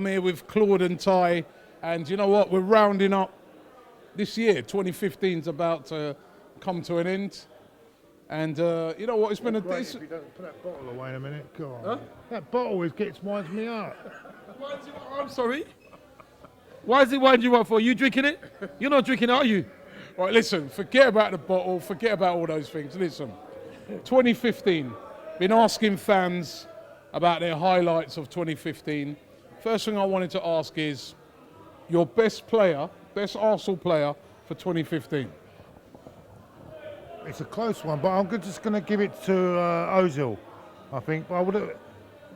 I'm here with Claude and Ty, and you know what? We're rounding up this year. 2015's about to come to an end, and you know what? It's been a. If you don't put that bottle away in a minute, go on. Huh? That bottle winds me up. I'm sorry. Why is it winding you up for? Are you drinking it? You're not drinking it, are you? Right, listen. Forget about the bottle. Forget about all those things. Listen, 2015. Been asking fans about their highlights of 2015. First thing I wanted to ask is your best player, best Arsenal player for 2015. It's a close one, but I'm just going to give it to Ozil. I think I would,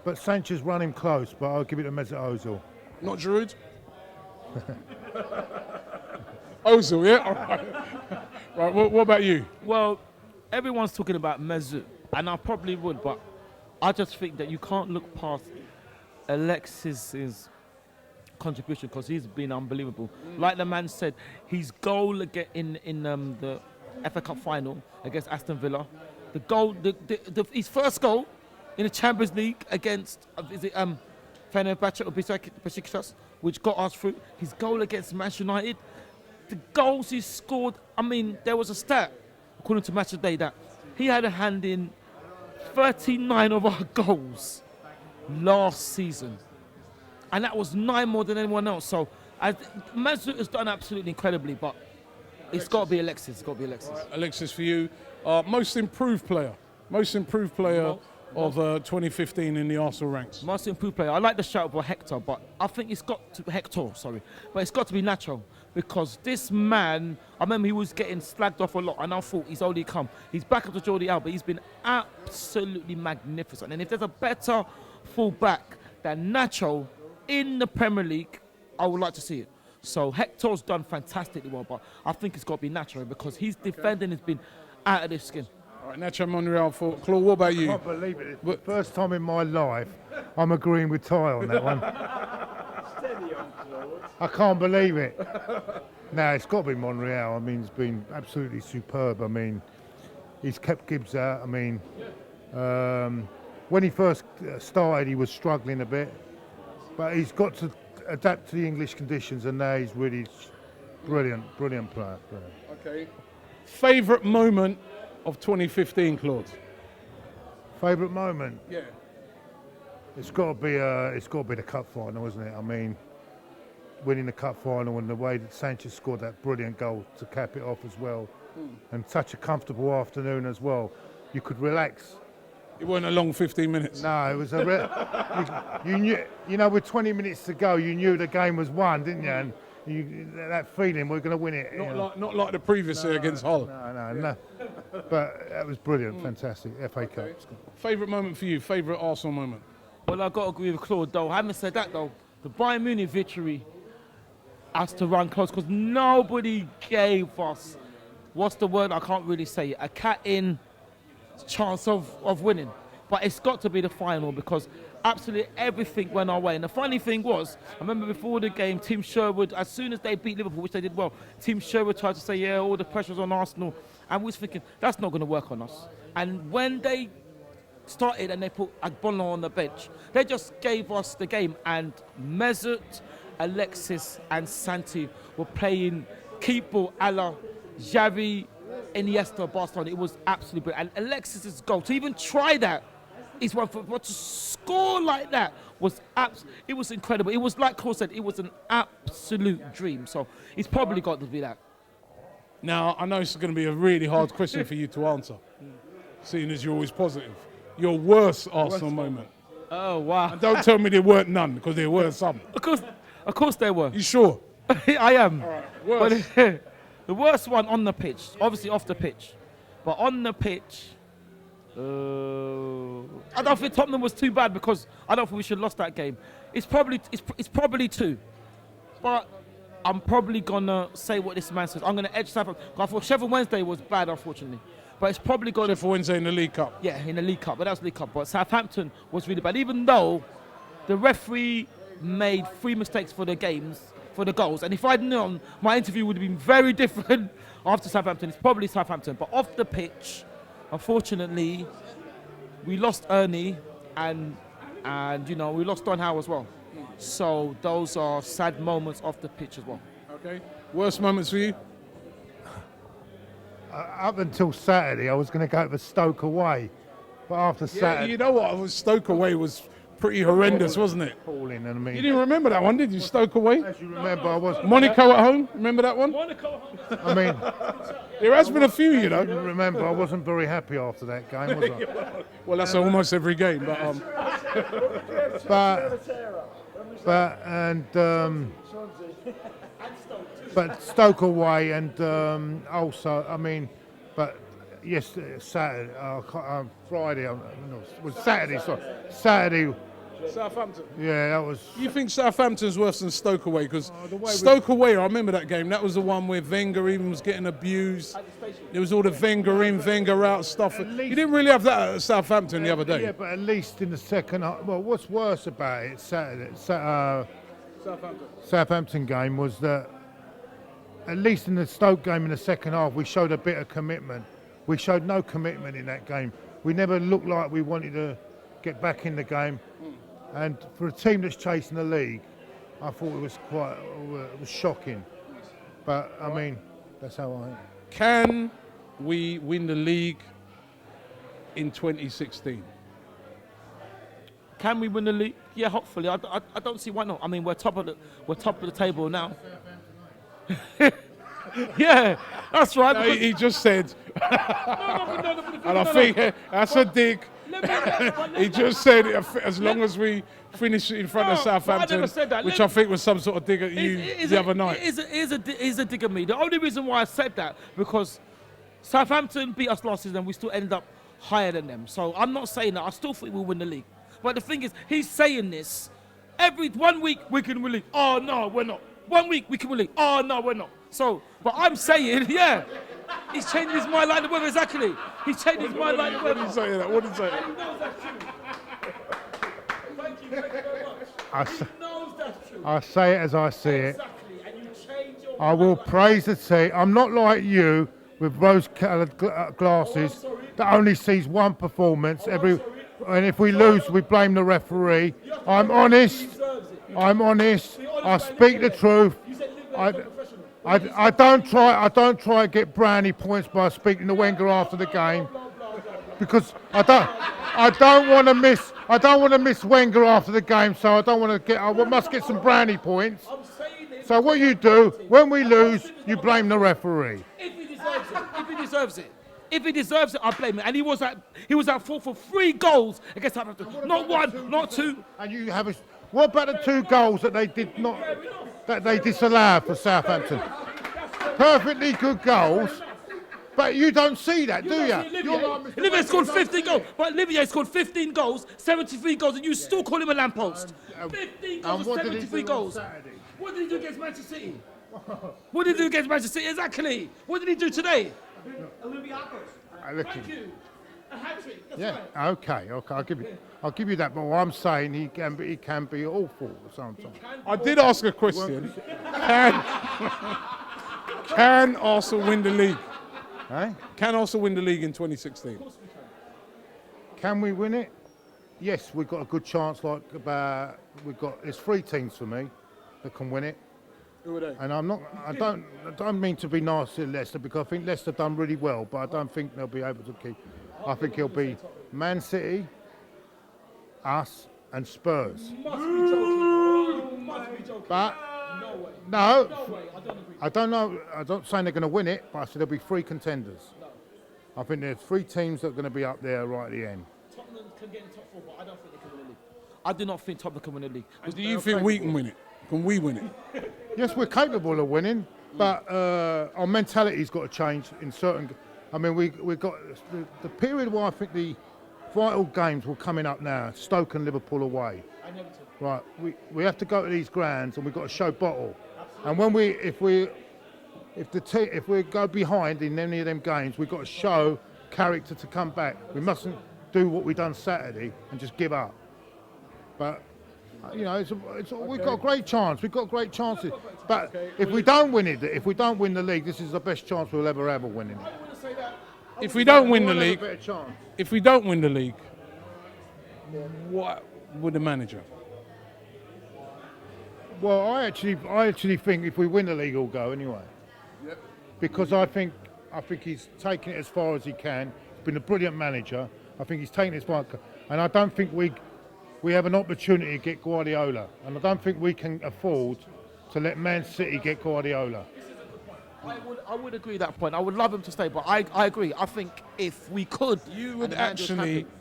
but Sanchez run him close, but I'll give it to Mesut Ozil. Not Giroud? Ozil, yeah? All right. Right, what about you? Well, everyone's talking about Mesut, and I probably would, but I just think that you can't look past Alexis's contribution because he's been unbelievable. Like the man said, his goal in the FA Cup final against Aston Villa, the goal, his first goal in the Champions League against Fenerbahce or Besiktas, which got us through. His goal against Manchester United, the goals he scored. I mean, there was a stat according to Match of the Day that he had a hand in 39 of our goals last season, and that was 9 more than anyone else. So Mesut has done absolutely incredibly, but it's got to be Alexis. It's got to be Alexis. Right, Alexis, for you, most improved player of 2015 in the Arsenal ranks. Most improved player. I like the shout for Hector, but I think it's got to but it's got to be Nacho, because this man, I remember he was getting slagged off a lot, and I thought he's only come. He's back up to Jordi Alba. He's been absolutely magnificent, and if there's a better full-back than Nacho in the Premier League, I would like to see it. So Hector's done fantastically well, but I think it's got to be Nacho because his defending has been out of this skin. All right, Nacho Monreal for Claude. What about you? I can't believe it. It's the first time in my life I'm agreeing with Ty on that one. I can't believe it. No, it's got to be Monreal. I mean, he's been absolutely superb. I mean, he's kept Gibbs out. I mean, when he first started, he was struggling a bit, but he's got to adapt to the English conditions, and now he's really brilliant player. Okay. Favourite moment of 2015, Claude? Favourite moment? Yeah. It's got to be the cup final, isn't it? I mean, winning the cup final and the way that Sanchez scored that brilliant goal to cap it off as well, and such a comfortable afternoon as well. You could relax. It wasn't a long 15 minutes. No, it was you knew, with 20 minutes to go, you knew the game was won, didn't you? And that feeling, we're going to win it. Not like the previous year against Hull. No. But that was brilliant, fantastic. FA Cup. Favourite moment for you? Favourite Arsenal moment? Well, I've got to agree with Claude, though. Having said that, though, the Bayern Munich victory has to run close because nobody gave us, what's the word? I can't really say it. A cat-in chance of winning. But it's got to be the final because absolutely everything went our way. And the funny thing was, I remember before the game, Team Sherwood, as soon as they beat Liverpool, which they did well, Team Sherwood tried to say, yeah, all the pressure's on Arsenal. And we was thinking, that's not going to work on us. And when they started and they put Agbonlon on the bench, they just gave us the game. And Mesut, Alexis and Santi were playing keep ball a la Xavi, Iniesta, Barcelona. It was absolutely brilliant. And Alexis's goal, to even try that, is one for, but to score like that was it was incredible. It was, like Claude said, it was an absolute dream. So it's probably got to be that. Now, I know it's going to be a really hard question for you to answer, seeing as you're always positive. Your worst Arsenal moment. Oh, wow. And don't tell me there weren't none, because there were some. Of course there were. You sure? I am. All right, worst. But, the worst one on the pitch, obviously off the pitch, but on the pitch, I don't think Tottenham was too bad because I don't think we should have lost that game. It's probably two, but I'm probably gonna say what this man says. I'm gonna edge Southampton. I thought Sheffield Wednesday was bad, unfortunately, but it's probably gonna Sheffield Wednesday in the League Cup. Yeah, in the League Cup, but that was League Cup. But Southampton was really bad, even though the referee made 3 mistakes for the games. For the goals, and if I'd known, my interview would have been very different after Southampton. It's probably Southampton, but off the pitch, unfortunately, we lost Ernie and we lost Don Howe as well. So those are sad moments off the pitch as well. Okay. Worst moments for you? Up until Saturday, I was going to go for Stoke away, but after Yeah, Saturday, you know what? Stoke away was pretty horrendous, wasn't it? appalling. And I You mean, didn't remember that one, did you? Stoke away? as you remember, I was. Monaco at home? Remember that one? I mean, There has been a few, you know. you remember, I wasn't very happy after that game, was I? Well, that's almost every game, but Stoke away, and also, I mean, but yes, Saturday, Friday, no, it was Saturday. Sorry, Saturday. Southampton. Yeah, that was. You think Southampton's worse than Stoke away? Because the way we- Stoke away, I remember that game. That was the one where Wenger even was getting abused. There was all the Wenger in, Wenger out stuff. You didn't really have that at Southampton the other day. Yeah, but at least in the second half. Well, what's worse about it, Southampton game was that at least in the Stoke game in the second half, we showed a bit of commitment. We showed no commitment in that game. We never looked like we wanted to get back in the game. And for a team that's chasing the league, I thought it was shocking. But I mean, that's how I. Can we win the league in 2016? Can we win the league? Yeah, hopefully. I don't see why not. I mean, we're top of the table now. Yeah, that's right. No, he just said, and I think that's a dig. He just said as long as we finish in front of No, but I Southampton, never said that. which I think was some sort of dig at you the other night. It is a dig at me. The only reason why I said that, because Southampton beat us last season and we still ended up higher than them. So I'm not saying that. I still think we'll win the league. But the thing is, he's saying this. Every 1 week we can win the league. Oh, no, we're not. 1 week we can win the league. Oh, no, we're not. So, but I'm saying, yeah. He's changed his mind like the weather, exactly. He's changed his mind like the What weather. did he say that? What did he say? And he knows that's true. Thank you very much. He knows that's true. I say it as I see it. Exactly. And you change your I will praise the team. I'm not like you with rose-coloured glasses sorry. that only sees one performance every. And if we lose, we blame the referee. I'm honest. I'm honest. I speak the truth. I don't try to get brownie points by speaking to Wenger after the game, because I don't want to miss Wenger after the game. So I must get some brownie points. So what you do when we lose, you blame the referee. If he deserves it, I blame him. And he was at fault for 3 goals against Southampton. Not 1, not 2. And you have what about the 2 goals that they did not, that they disallowed for Southampton? Perfectly good goals, but you don't see that, do you? Olivier scored 15 goals, but Olivier scored 15 goals, 73 goals, and you still call him a lamppost. 15 goals, what did he 73 do on goes. Saturday? What did he do against Manchester City? What did he do against Manchester City? Exactly. What did he do today? Thank you. A hat-trick. That's Yeah. right. Okay. I'll give you that. But what I'm saying, he can be awful sometimes. I did ask a question. Can Arsenal win the league? Eh? Can Arsenal win the league in 2016? Can we win it? Yes, we've got a good chance. There's 3 teams for me that can win it. Who are they? And I don't mean to be nasty to Leicester, because I think Leicester done really well, but I don't think they'll be able to keep. I think it'll be Man City, us, and Spurs. Must be joking. Must be joking. But No way. no, No way. I don't agree. I don't know. I'm not saying they're going to win it, but I said there'll be 3 contenders. I think there's 3 teams that are going to be up there right at the end. Tottenham can get in top 4, but I don't think they can win the league. I do not think Tottenham can win the league. And do you think we can win it? Can we win it? Yes, we're capable of winning, but our mentality's got to change in certain. I mean, we've got the period where I think the vital games will coming up now. Stoke and Liverpool away. Right, we have to go to these grounds and we've got to show bottle. And when if we go behind in any of them games, we've got to show character to come back. We mustn't do what we done Saturday and just give up. But we've got a great chance. We've got great chances. But if we don't win it, if we don't win the league, this is the best chance we'll ever have of winning it. If we don't win the We'll have a league, better chance. if we don't win the league, what would the manager? Well, I actually think if we win the league, he'll go anyway. Yep. Because I think he's taken it as far as he can. He's been a brilliant manager. I think he's taken it as far, and I don't think we have an opportunity to get Guardiola, and I don't think we can afford to let Man City get Guardiola. I would agree with that point. I would love him to stay, but I agree. I think if we could, You would and the manager's actually. happy-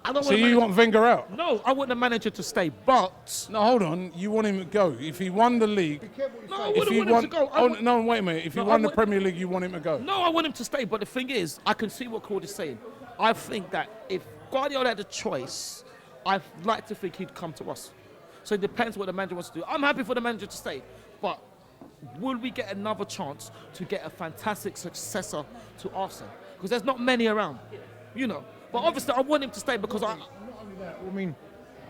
I don't So want the you manager- want Wenger out? No, I want the manager to stay, but No, hold on. You want him to go. If he won the league, no, I if wouldn't he want him won, to go. oh, no, wait a minute. If he No, won I the would- Premier League, you want him to go. No, I want him to stay. But the thing is, I can see what Claude is saying. I think that if Guardiola had a choice, I'd like to think he'd come to us. So it depends what the manager wants to do. I'm happy for the manager to stay, but will we get another chance to get a fantastic successor to Arsenal? Because there's not many around, you know. But obviously, I want him to stay because Not only that, I mean,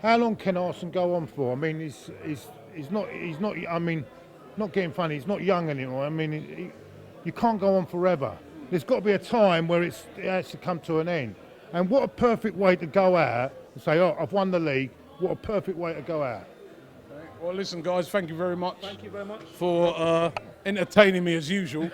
how long can Arsenal go on for? I mean, he's not. I mean, not getting funny. He's not young anymore. I mean, you can't go on forever. There's got to be a time where it has to come to an end. And what a perfect way to go out and say, "Oh, I've won the league." What a perfect way to go out. Well, listen, guys. Thank you very much. Thank you very much. For entertaining me as usual.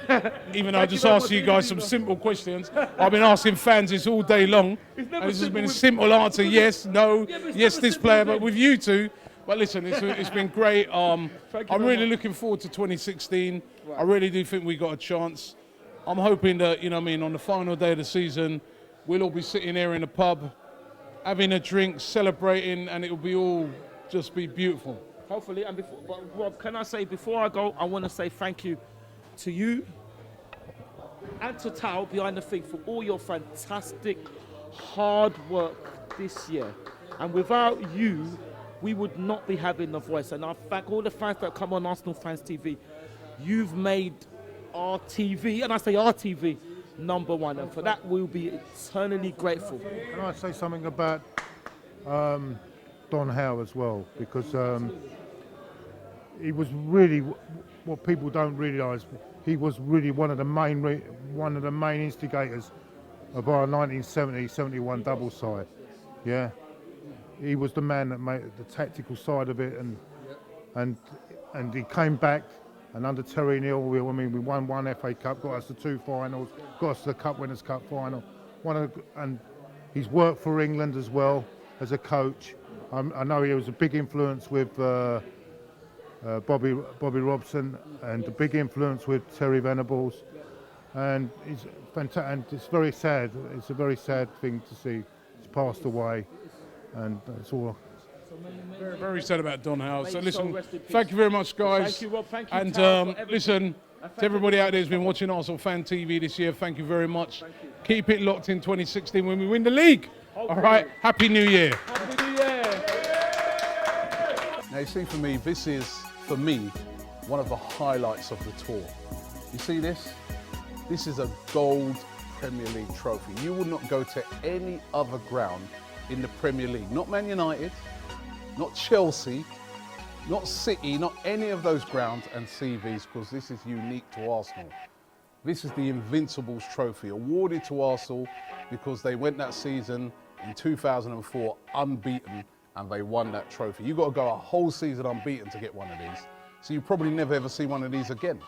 Even though I just very asked much you guys some simple questions. I've been asking fans this all day long. And this has been a simple answer: yes, no, yes, this player. But with you two, but listen, it's been great. I'm really looking forward to 2016. I really do think we got a chance. I'm hoping that, you know what I mean, on the final day of the season, we'll all be sitting here in a pub, having a drink, celebrating, and it'll be all just be beautiful. Hopefully, and before, but Rob, can I say before I go, I want to say thank you to you and to Tao behind the thing for all your fantastic hard work this year. And without you, we would not be having the voice. And I thank all the fans that come on Arsenal Fans TV. You've made our TV, and I say our TV, number one. And for that, we'll be eternally grateful. Can I say something about Don Howe as well? Because he was really, what people don't realise, he was really one of the main instigators of our 1970-71 double side. Yeah, he was the man that made the tactical side of it, and he came back. And under Terry Neal, we won one FA Cup, got us to 2 finals, got us to the Cup Winners' Cup final. And he's worked for England as well as a coach. I know he was a big influence with Bobby Robson, and a big influence with Terry Venables. And he's fantastic. And it's very sad. It's a very sad thing to see. He's passed away, and it's all. Very, very sad about Don Howe. So May listen, soul rest in peace. thank you very much, guys. Thank you, Rob. Thank you, And Tao, for everything. listen, to everybody out there who's been watching Arsenal Fan TV this year, thank you very much. Keep it locked in 2016 when we win the league. All right, Happy New Year. Happy New Year. Now you see, for me, this is, for me, one of the highlights of the tour. You see this? This is a gold Premier League trophy. You would not go to any other ground in the Premier League. Not Man United, not Chelsea, not City, not any of those grounds and see these, because this is unique to Arsenal. This is the Invincibles Trophy, awarded to Arsenal because they went that season in 2004 unbeaten, and they won that trophy. You've got to go a whole season unbeaten to get one of these. So you probably never ever see one of these again.